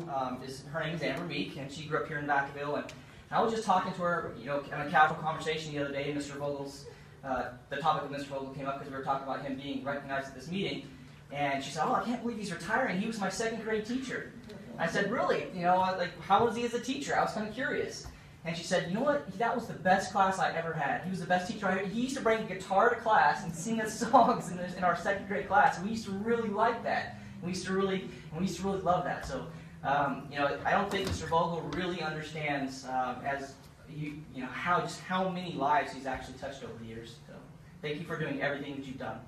her name is Amber Meek, and she grew up here in Vacaville. And I was just talking to her, in a casual conversation the other day. Mr. Vogel's, the topic of Mr. Vogel came up because we were talking about him being recognized at this meeting. And she said, "Oh, I can't believe he's retiring. He was my second grade teacher." I said, "Really? How was he as a teacher?" I was kind of curious. And she said, "You know what? That was the best class I ever had. He was the best teacher I ever had. He used to bring a guitar to class and sing us songs in our second grade class. And we used to really like that. We used to really love that." So, I don't think Mr. Vogel really understands how many lives he's actually touched over the years. So, thank you for doing everything that you've done.